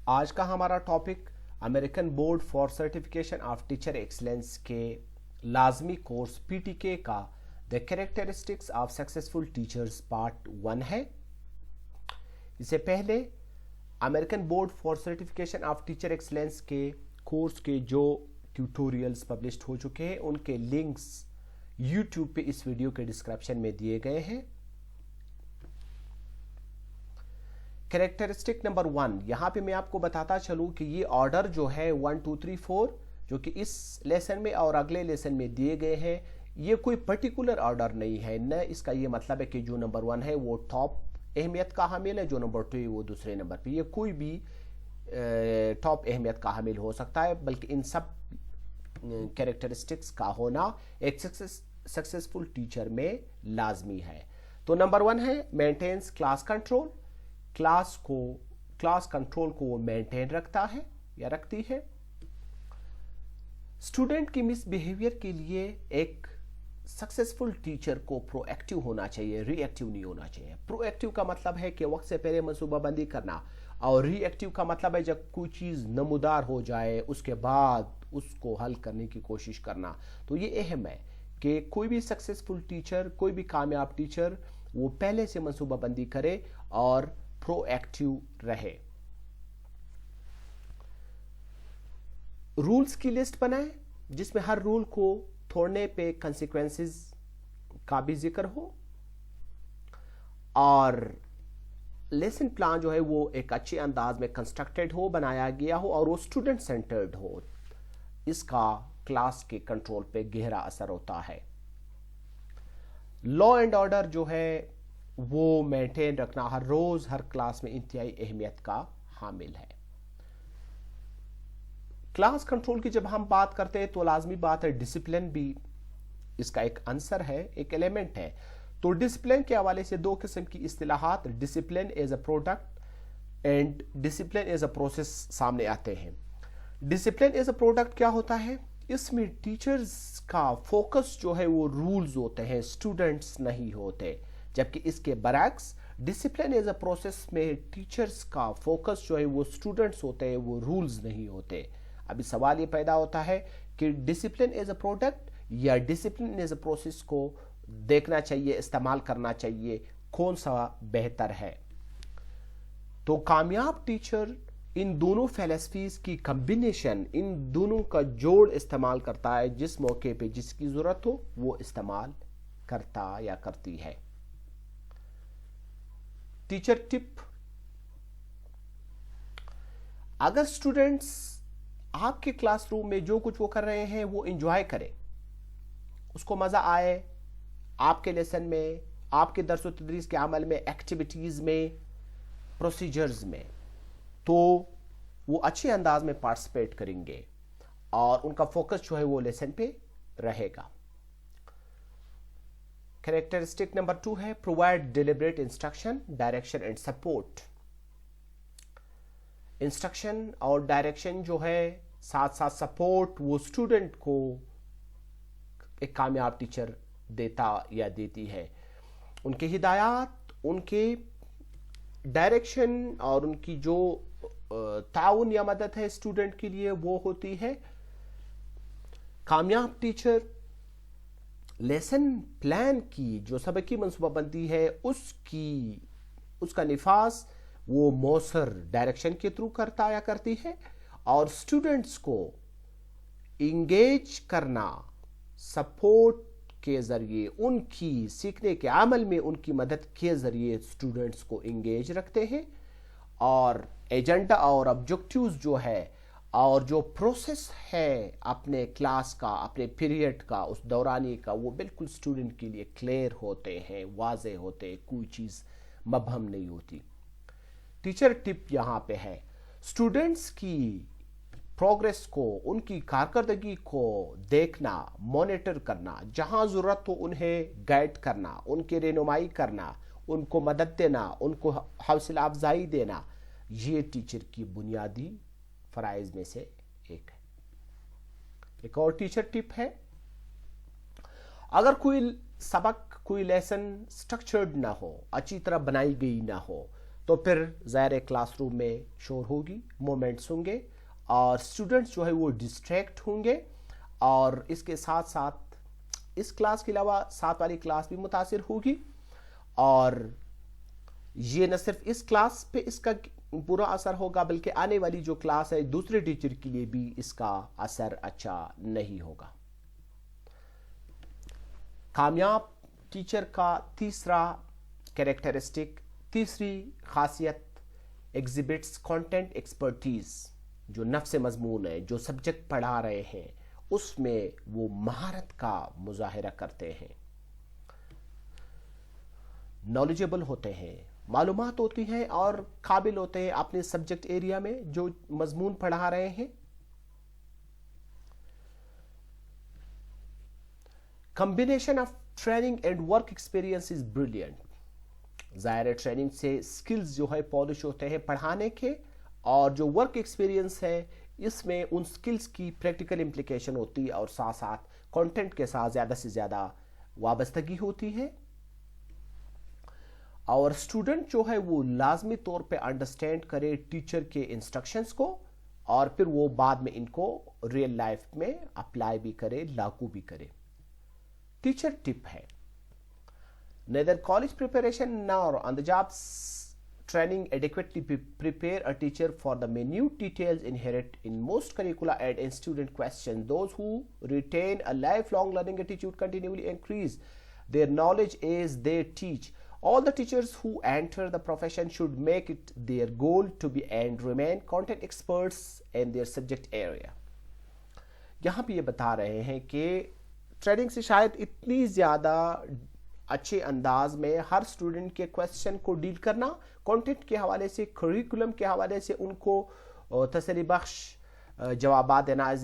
आज का हमारा topic American board for certification of teacher excellence के लाजमी कोर्स पीटीके का the characteristics of successful teachers part 1 है। इससे पहले American board for certification of teacher excellence के कोर्स के जो ट्यूटोरियल्स पब्लिश्ड हो चुके हैं उनके लिंक्स यूट्यूब पे इस वीडियो के डिस्क्रिप्शन में दिए गए हैं। कैरेक्टरिस्टिक नंबर 1, यहां पे मैं आपको बताता चलूं कि ये ऑर्डर जो है 1 2 3 4 जो कि इस लेसन में और अगले लेसन में दिए गए हैं, ये कोई पर्टिकुलर ऑर्डर नहीं है। न इसका ये मतलब है कि जो नंबर 1 है वो टॉप अहमियत का हामिल है, जो नंबर 2 है वो दूसरे नंबर पे। ये कोई भी टॉप अहमियत का हामिल हो सकता है, बल्कि इन सब कैरेक्टरिस्टिक्स का होना एक सक्सेसफुल टीचर में लाजमी है। तो नंबर 1 है maintains class control. Class control को वो मेंटेन रखता है या रखती है। स्टूडेंट की मिसबिहेवियर के लिए एक सक्सेसफुल टीचर को प्रोएक्टिव होना चाहिए, रिएक्टिव नहीं होना चाहिए। प्रोएक्टिव का मतलब है कि वक्त से पहले मनसूबाबंदी करना, और रिएक्टिव का मतलब है जब कोई चीज नमूदार हो जाए उसके बाद उसको हल करने की कोशिश करना। तो ये अहम है कि कोई भी सक्सेसफुल टीचर, कोई भी कामयाब टीचर वो पहले से मनसूबाबंदी करे और प्रोएक्टिव रहे। रूल्स की लिस्ट बनाए जिसमें हर रूल को तोड़ने पे कंसिक्वेंसेस का भी जिक्र हो, और लेसन प्लान जो है वो एक अच्छे अंदाज में कंस्ट्रक्टेड हो, बनाया गया हो, और वो स्टूडेंट सेंटर्ड हो। इसका क्लास के कंट्रोल पे गहरा असर होता है। लॉ एंड ऑर्डर जो है वो मेंटेन रखना हर रोज हर क्लास में इंतहाई अहमियत का हामिल है। क्लास कंट्रोल की जब हम बात करते हैं तो लाजमी बात है डिसिप्लिन भी इसका एक आंसर है, एक एलिमेंट है। तो डिसिप्लिन के हवाले से दो किस्म की इस्तिलाहात, discipline as a product and discipline as a process सामने आते हैं। डिसिप्लिन एज अ प्रोडक्ट क्या होता है? इसमें टीचर्स का फोकस जो है वो रूल्स होते हैं, स्टूडेंट्स नहीं होते। जबकि इसके बरक्स डिसिप्लिन एज अ प्रोसेस में टीचर्स का फोकस जो है वो स्टूडेंट्स होते हैं, वो रूल्स नहीं होते। अभी सवाल ये पैदा होता है कि डिसिप्लिन एज अ प्रोडक्ट या डिसिप्लिन एज अ प्रोसेस को देखना चाहिए, इस्तेमाल करना चाहिए, कौन सा बेहतर है? तो कामयाब टीचर इन दोनों फिलॉसफीज की कॉम्बिनेशन, इन दोनों का जोड़ इस्तेमाल करता है। जिस मौके पे जिसकी जरूरत हो वो इस्तेमाल करता या करती है। टीचर टिप, अगर स्टूडेंट्स आपके क्लासरूम में जो कुछ वो कर रहे हैं वो एंजॉय करें, उसको मजा आए आपके लेसन में, आपके दर्स व तदरीस के अमल में, एक्टिविटीज में, प्रोसीजर्स में, तो वो अच्छे अंदाज में पार्टिसिपेट करेंगे और उनका फोकस जो है वो लेसन पे रहेगा। कैरेक्टरिस्टिक नंबर 2 है provide deliberate instruction, direction and support. Instruction और डायरेक्शन जो है साथ साथ सपोर्ट वो स्टूडेंट को एक कामयाब टीचर देता या देती है। उनके हिदायत, उनके डायरेक्शन और उनकी जो ताउन या मदद है स्टूडेंट के लिए वो होती है। कामयाब टीचर लेसन प्लान की जो सबक की मनसूबाबंदी है उसका निफाज वो मौसर डायरेक्शन के थ्रू करता या करती है, और स्टूडेंट्स को इंगेज करना सपोर्ट के जरिए, उनकी सीखने के अमल में उनकी मदद के जरिए स्टूडेंट्स को इंगेज रखते हैं। और एजेंडा और ऑब्जेक्टिव्स जो है और जो प्रोसेस है अपने क्लास का, अपने पीरियड का, उस दौरानी का, वो बिल्कुल स्टूडेंट के लिए क्लियर होते हैं, वाज़े होते हैं, कोई चीज़ मबहम नहीं होती। टीचर टिप यहाँ पे है स्टूडेंट्स की प्रोग्रेस को, उनकी कारकर्दगी को देखना, मॉनिटर करना, जहाँ ज़रूरत हो उन्हें गाइड करना, उनकी रहनुमाई करना, उनको मदद देना, उनको हौसला अफजाई देना, ये टीचर की बुनियादी फराइज में से एक है। एक और टीचर टिप है, अगर कोई सबक, कोई लेसन स्ट्रक्चर्ड ना हो, अच्छी तरह बनाई गई ना हो, तो फिर ज़ाहिर क्लास रूम में शोर होगी, मोमेंट्स होंगे और स्टूडेंट्स जो है वो डिस्ट्रैक्ट होंगे और इसके साथ साथ इस क्लास के अलावा साथ वाली क्लास भी मुतासिर होगी और ये न सिर्फ इस क्लास पे इसका बुरा असर होगा बल्कि आने वाली जो क्लास है दूसरे टीचर के लिए भी इसका असर अच्छा नहीं होगा। कामयाब टीचर का तीसरा कैरेक्टरिस्टिक, तीसरी खासियत, एग्जिबिट्स कंटेंट एक्सपर्टीज। जो नफ्स मजमून है, जो सब्जेक्ट पढ़ा रहे हैं उसमें वो महारत का मुजाहिरा करते हैं, नॉलेजेबल होते हैं, मालूमात होती हैं और काबिल होते हैं अपने सब्जेक्ट एरिया में जो मजमून पढ़ा रहे हैं। Combination of training and work experience is brilliant. ज़ाहिर ट्रेनिंग से स्किल्स जो है पॉलिश होते हैं पढ़ाने के, और जो वर्क एक्सपीरियंस है इसमें उन स्किल्स की प्रैक्टिकल इम्प्लीकेशन होती है और साथ साथ कंटेंट के साथ ज़्यादा से ज़्यादा वाबस्तगी होती है। और स्टूडेंट जो है वो लाजमी तौर पे अंडरस्टैंड करे टीचर के इंस्ट्रक्शंस को और फिर वो बाद में इनको रियल लाइफ में अप्लाई भी करे, लागू भी करे। टीचर टिप है, neither college preparation nor on the job training adequately prepare a teacher for the minute details inherent in most curricula and in student questions. Those who retain a lifelong learning attitude continually increase their knowledge as they teach. All the teachers who enter the profession should make it their goal to be and remain content experts in their subject area. यहाँ पे ये बता रहे हैं कि training से शायद इतनी ज़्यादा अच्छे अंदाज में हर स्टूडेंट के क्वेश्चन को डील करना, कंटेंट के हवाले से, करिकुलम के हवाले से उनको तसल्ली बख्श जवाब देना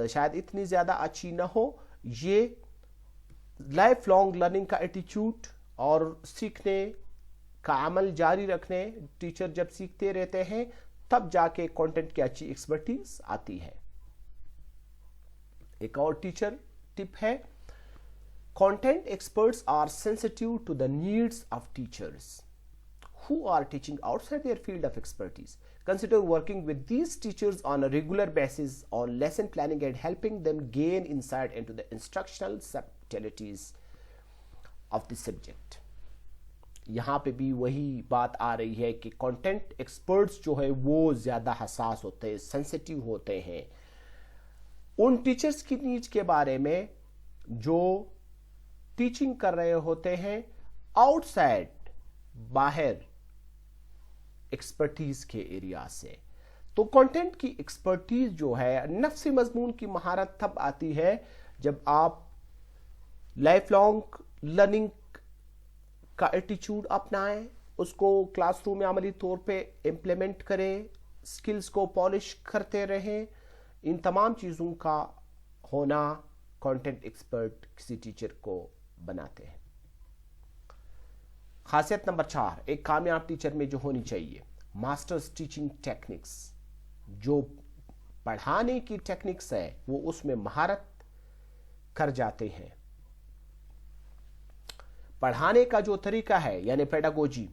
शायद इतनी ज़्यादा अच्छी ना हो। ये लाइफ लॉन्ग लर्निंग का एटीट्यूड और सीखने का अमल जारी रखने, टीचर जब सीखते रहते हैं तब जाके कंटेंट की अच्छी एक्सपर्टीज आती है। एक और टीचर टिप है, content experts are sensitive to the needs of teachers who are teaching outside their field of expertise. Consider working with these teachers on a regular basis on lesson planning and helping them gain insight into the instructional subtleties of the subject. यहाँ पे भी वही बात आ रही है कि content experts जो है वो ज़्यादा हसास होते हैं, सेंसिटिव होते हैं उन टीचर्स की नीड्स के बारे में जो टीचिंग कर रहे होते हैं आउटसाइड, बाहर एक्सपर्टीज के एरिया से। तो कंटेंट की एक्सपर्टीज जो है, नफ्सी मजमून की महारत तब आती है जब आप लाइफ लॉन्ग लर्निंग का एटीट्यूड अपनाएं, उसको क्लासरूम में अमली तौर पे इम्प्लीमेंट करें, स्किल्स को पॉलिश करते रहें। इन तमाम चीज़ों का होना कंटेंट एक्सपर्ट किसी टीचर को बनाते हैं। खासियत नंबर 4, एक कामयाब टीचर में जो होनी चाहिए, मास्टर्स टीचिंग टेक्निक्स। जो पढ़ाने की टेक्निक्स है वो उसमें महारत कर जाते हैं। पढ़ाने का जो तरीका है यानी पेडागोजी,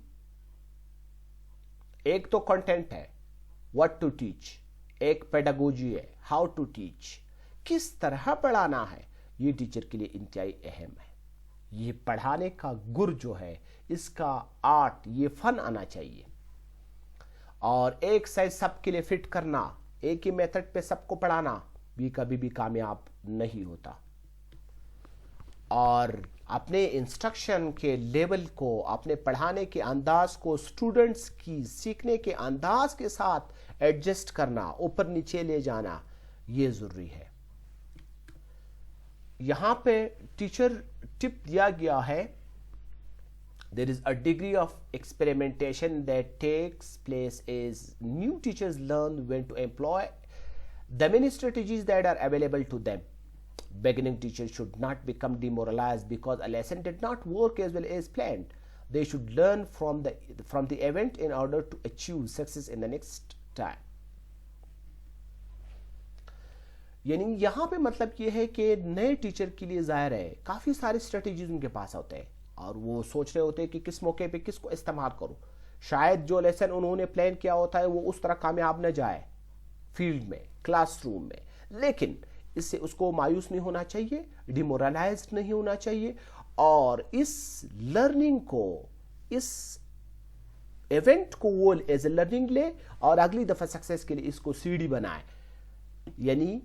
एक तो कंटेंट है व्हाट टू टीच, एक पेडागोजी है हाउ टू टीच, किस तरह पढ़ाना है। ये टीचर के लिए इंतहाई अहम है। ये पढ़ाने का गुर जो है, इसका आर्ट, ये फन आना चाहिए। और एक साइज सबके लिए फिट करना, एक ही मेथड पे सबको पढ़ाना भी कभी भी कामयाब नहीं होता। और अपने इंस्ट्रक्शन के लेवल को, अपने पढ़ाने के अंदाज को स्टूडेंट्स की सीखने के अंदाज के साथ एडजस्ट करना, ऊपर नीचे ले जाना, ये जरूरी है। यहां पे टीचर टिप दिया गया है, there is a degree of experimentation that takes place as new teachers learn when to employ the many strategies that are available to them. Beginning teachers should not become demoralized because a lesson did not work as well as planned. They should learn from the event in order to achieve success in the next time. यानी यहाँ पे मतलब ये है कि नए teacher के लिए ज़ाहिर है काफ़ी सारे स्ट्रेटजीज उनके पास होते हैं और वो सोच रहे होते हैं कि किस मौके पे किसको इस्तेमाल करूँ, शायद जो लेसन उन्होंने प्लान किया होता है वो उस तरह कामयाब न जाए फील्ड में, क्लासरूम में, लेकिन इससे उसको मायूस नहीं होना चाहिए, डिमोरलाइज्ड नहीं होना चाहिए, और इस लर्निंग को, इस इवेंट को वो एज ए लर्निंग ले और अगली दफा सक्सेस के लिए इसको सीढ़ी बनाए। यानी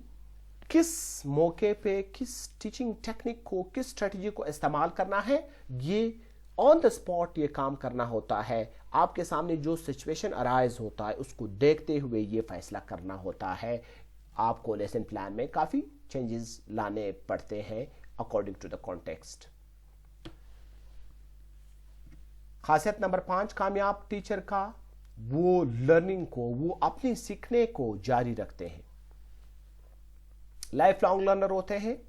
किस मौके पे किस टीचिंग टेक्निक को, किस स्ट्रेटजी को इस्तेमाल करना है, ये ऑन द स्पॉट ये काम करना होता है। आपके सामने जो सिचुएशन अराइज होता है उसको देखते हुए ये फैसला करना होता है। आपको लेसन प्लान में काफी चेंजेस लाने पड़ते हैं अकॉर्डिंग टू द कॉन्टेक्स्ट। खासियत नंबर 5 कामयाब टीचर का, वो लर्निंग को, वो अपने सीखने को जारी रखते हैं, लाइफ लॉन्ग लर्नर होते हैं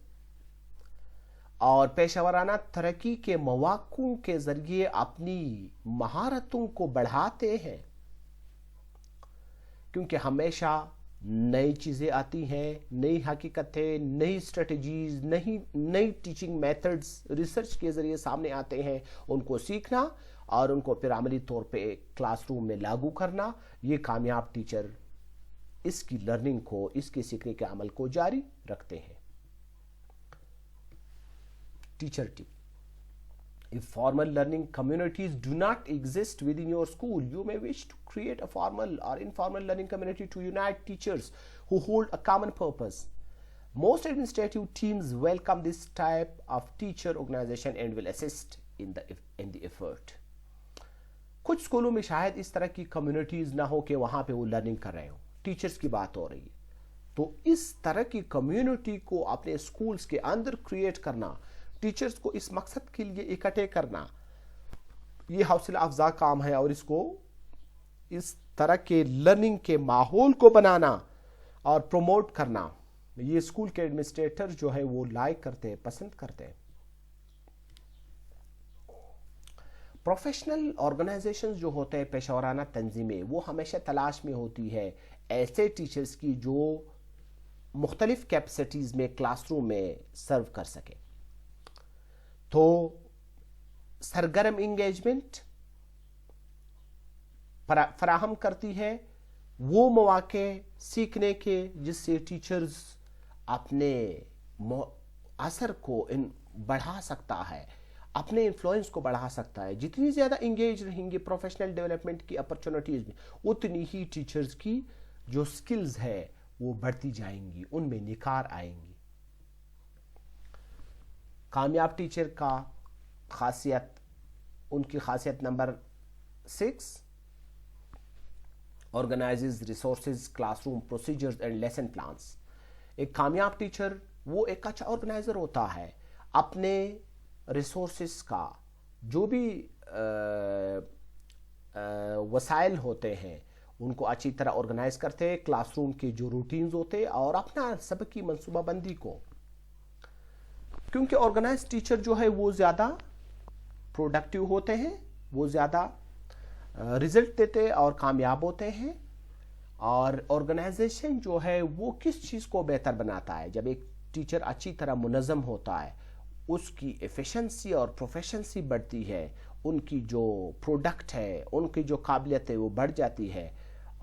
और पेशेवराना तरक्की के मौक़ों के जरिए अपनी महारतों को बढ़ाते हैं, क्योंकि हमेशा नई चीजें आती हैं, नई हकीकतें, नई स्ट्रेटजीज, नई टीचिंग मेथड्स रिसर्च के जरिए सामने आते हैं। उनको सीखना और उनको फिर अमली तौर पे क्लासरूम में लागू करना, ये कामयाब टीचर इसकी लर्निंग को, इसके सीखने के अमल को जारी रखते हैं। Teacher tip: If formal learning communities do not exist within your school, you may wish to create a formal or informal learning community to unite teachers who hold a common purpose. Most administrative teams welcome this type of teacher organization and will assist in the effort. कुछ स्कूलों में शायद इस तरह की communities ना हो कि वहां पे वो लर्निंग कर रहे हो, टीचर्स की बात हो रही है, तो इस तरह की कम्युनिटी को अपने स्कूल्स के अंदर क्रिएट करना, टीचर्स को इस मकसद के लिए इकट्ठे करना, ये हौसला अफजा काम है। और इसको, इस तरह के लर्निंग के माहौल को बनाना और प्रमोट करना, ये स्कूल के एडमिनिस्ट्रेटर जो है वो लाइक करते हैं, पसंद करते हैं। प्रोफेशनल ऑर्गेनाइजेशंस जो होते हैं, पेशेवराना तंजीमें, वो हमेशा तलाश में होती है ऐसे टीचर्स की जो मुख्तलिफ कैपेसिटीज में क्लासरूम में सर्व कर सके। तो सरगर्म इंगेजमेंट फराहम करती है, वो मौके सीखने के जिससे टीचर्स अपने असर को बढ़ा सकता है, अपने इन्फ्लुएंस को बढ़ा सकता है। जितनी ज़्यादा इंगेज रहेंगे प्रोफेशनल डेवलपमेंट की अपॉर्चुनिटीज़ में, उतनी ही टीचर्स की जो स्किल्स है वो बढ़ती जाएंगी, उनमें निखार आएंगी। कामयाब टीचर का खासियत, उनकी खासियत number 6, organises resources, classroom procedures and lesson plans. एक कामयाब टीचर वो एक अच्छा ऑर्गेनाइजर होता है, अपने रिसोर्सेस का जो भी वसाइल होते हैं उनको अच्छी तरह ऑर्गेनाइज करते हैं, क्लासरूम के जो रूटीन्स होते हैं और अपना सबकी मनसूबाबंदी को, क्योंकि ऑर्गेनाइज टीचर जो है वो ज़्यादा प्रोडक्टिव होते हैं, वो ज़्यादा रिजल्ट देते और कामयाब होते हैं। और ऑर्गेनाइजेशन जो है वो किस चीज़ को बेहतर बनाता है? जब एक टीचर अच्छी तरह मुनज़्ज़म होता है, उसकी एफिशिएंसी और प्रोफेशंसी बढ़ती है, उनकी जो प्रोडक्ट है, उनकी जो काबिलियत है वो बढ़ जाती है।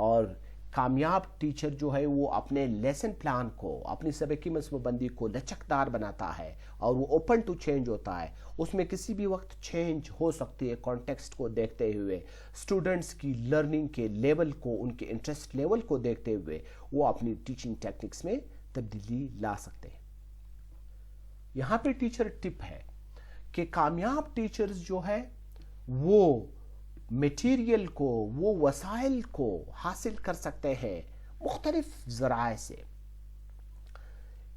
और कामयाब टीचर जो है वो अपने लेसन प्लान को, अपनी सबकी मनसूबाबंदी को लचकदार बनाता है और वो ओपन टू चेंज होता है। उसमें किसी भी वक्त चेंज हो सकती है, कॉन्टेक्स्ट को देखते हुए, स्टूडेंट्स की लर्निंग के लेवल को, उनके इंटरेस्ट लेवल को देखते हुए वो अपनी टीचिंग टेक्निक्स में तब्दीली ला सकते हैं। यहाँ पे टीचर टिप है कि कामयाब टीचर्स जो है वो मटेरियल को, वो वसाइल को हासिल कर सकते हैं मुख्तलिफ ज़राए से।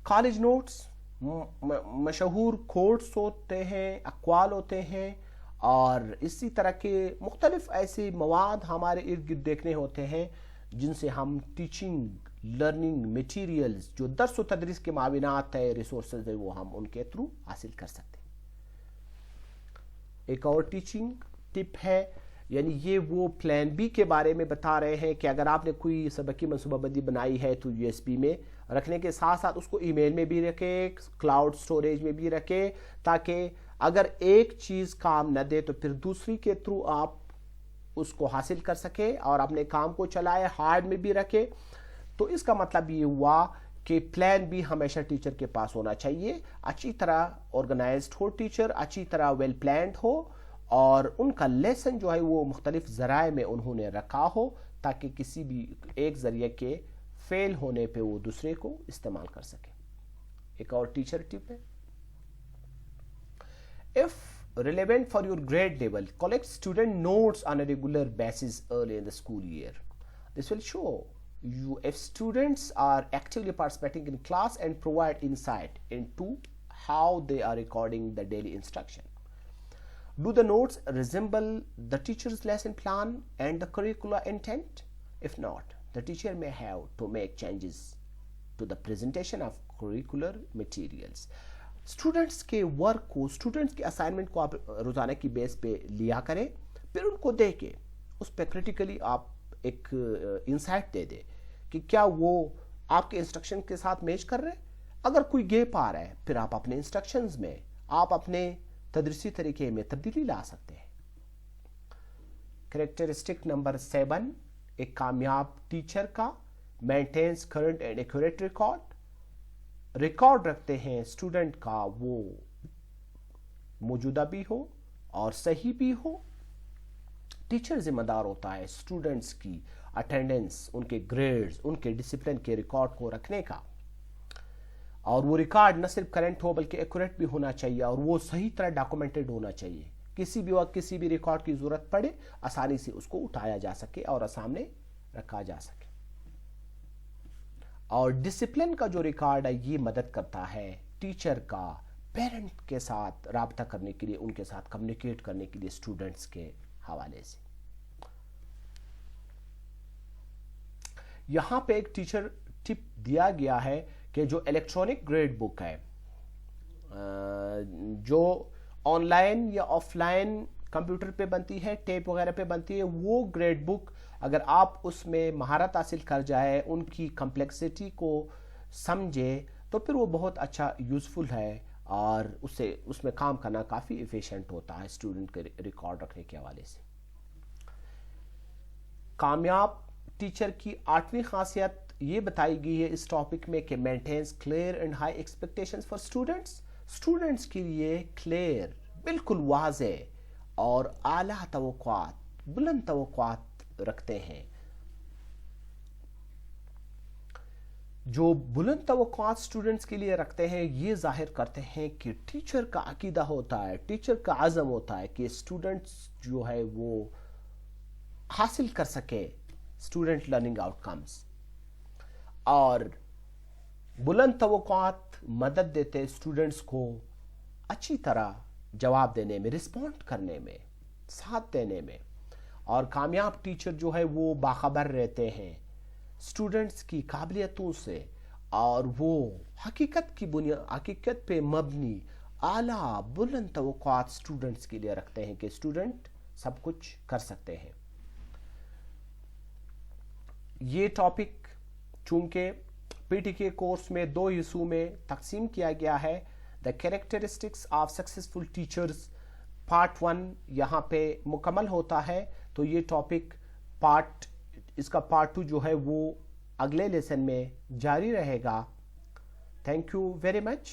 कॉलेज नोट्स, मशहूर कोट्स होते हैं, अक़वाल होते हैं और इसी तरह के मुख्तलिफ ऐसे मवाद हमारे इर्द गिर्द देखने होते हैं जिनसे हम टीचिंग लर्निंग मटेरियल्स, जो दर्स व तदरीस के माविनात है, रिसोर्सेज है, वो हम उनके थ्रू हासिल कर सकते हैं। एक और टीचिंग टिप है, यानी ये वो प्लान बी के बारे में बता रहे हैं कि अगर आपने कोई सबकी मनसूबाबंदी बनाई है तो यूएसबी में रखने के साथ साथ उसको ईमेल में भी रखें, क्लाउड स्टोरेज में भी रखें, ताकि अगर एक चीज़ काम न दे तो फिर दूसरी के थ्रू आप اس کو حاصل کر سکے اور اپنے کام کو چلائے, ہارڈ میں بھی رکھے. تو اس کا مطلب یہ ہوا کہ پلان بھی ہمیشہ ٹیچر کے پاس ہونا چاہیے, اچھی طرح آرگنائزڈ ہو ٹیچر, اچھی طرح ویل پلانڈ ہو, اور ان کا لیسن جو ہے وہ مختلف ذرائع میں انہوں نے رکھا ہو تاکہ کسی بھی ایک ذریعے کے فیل ہونے پہ وہ دوسرے کو استعمال کر سکے. ایک اور ٹیچر ٹپ ہے, if relevant for your grade level, collect student notes on a regular basis early in the school year. This will show you if students are actively participating in class and provide insight into how they are recording the daily instruction. Do the notes resemble the teacher's lesson plan and the curricular intent? If not, the teacher may have to make changes to the presentation of curricular materials. Students کے work کو, students کے assignment کو آپ روزانہ کی بیس پہ لیا کریں, پھر ان کو دے کے اس پہ کریٹیکلی آپ ایک انسائٹ دے دیں کہ کیا وہ آپ کے انسٹرکشن کے ساتھ میچ کر رہے ہیں. اگر کوئی گیپ آ رہا ہے پھر آپ اپنے انسٹرکشنز میں, آپ اپنے تدریسی طریقے میں تبدیلی لا سکتے ہیں. کریکٹرسٹک نمبر 7, ایک کامیاب ٹیچر کا maintains current and accurate record رکھتے ہیں اسٹوڈنٹ کا, وہ موجودہ بھی ہو اور صحیح بھی ہو. ٹیچر ذمہ دار ہوتا ہے اسٹوڈنٹس کی اٹینڈنس, ان کے گریڈز, ان کے ڈسپلن کے ریکارڈ کو رکھنے کا, اور وہ ریکارڈ نہ صرف کرنٹ ہو بلکہ ایکوریٹ بھی ہونا چاہیے, اور وہ صحیح طرح ڈاکومنٹڈ ہونا چاہیے. کسی بھی وقت کسی بھی ریکارڈ کی ضرورت پڑے آسانی سے اس کو اٹھایا جا سکے اور سامنے رکھا جا سکے. اور ڈسپلن کا جو ریکارڈ ہے یہ مدد کرتا ہے ٹیچر کا پیرنٹ کے ساتھ رابطہ کرنے کے لیے, ان کے ساتھ کمیونیکیٹ کرنے کے لیے اسٹوڈنٹس کے حوالے سے. یہاں پہ ایک ٹیچر ٹپ دیا گیا ہے کہ جو الیکٹرانک گریڈ بک ہے, جو آن لائن یا آف لائن کمپیوٹر پہ بنتی ہے, ٹیپ وغیرہ پہ بنتی ہے, وہ گریڈ بک اگر آپ اس میں مہارت حاصل کر جائے, ان کی کمپلیکسٹی کو سمجھے, تو پھر وہ بہت اچھا یوزفل ہے اور اس میں کام کرنا کافی ایفیشینٹ ہوتا ہے اسٹوڈنٹ کے ریکارڈ رکھنے کے حوالے سے. کامیاب ٹیچر کی 8ویں خاصیت یہ بتائی گئی ہے اس ٹاپک میں کہ maintains clear and high expectations for students. Students کے لیے کلیئر, بالکل واضح اور اعلیٰ توقعات, بلند توقعات رکھتے ہیں. جو بلند توقعات اسٹوڈنٹس کے لیے رکھتے ہیں یہ ظاہر کرتے ہیں کہ ٹیچر کا عقیدہ ہوتا ہے, ٹیچر کا عزم ہوتا ہے کہ اسٹوڈنٹس جو ہے وہ حاصل کر سکے اسٹوڈنٹ لرننگ آؤٹ کمز. اور بلند توقعات مدد دیتے اسٹوڈنٹس کو اچھی طرح جواب دینے میں, رسپونڈ کرنے میں, ساتھ دینے میں. اور کامیاب ٹیچر جو ہے وہ باخبر رہتے ہیں اسٹوڈنٹس کی قابلیتوں سے, اور وہ حقیقت پہ مبنی اعلیٰ بلند توقعات اسٹوڈنٹس کے لیے رکھتے ہیں کہ اسٹوڈنٹ سب کچھ کر سکتے ہیں. یہ ٹاپک چونکہ پی ٹی کے کورس میں 2 حصوں میں تقسیم کیا گیا ہے. The characteristics of successful teachers part 1 یہاں پہ مکمل ہوتا ہے, تو یہ ٹاپک اس کا پارٹ 2 جو ہے وہ اگلے لیسن میں جاری رہے گا. Thank you very much.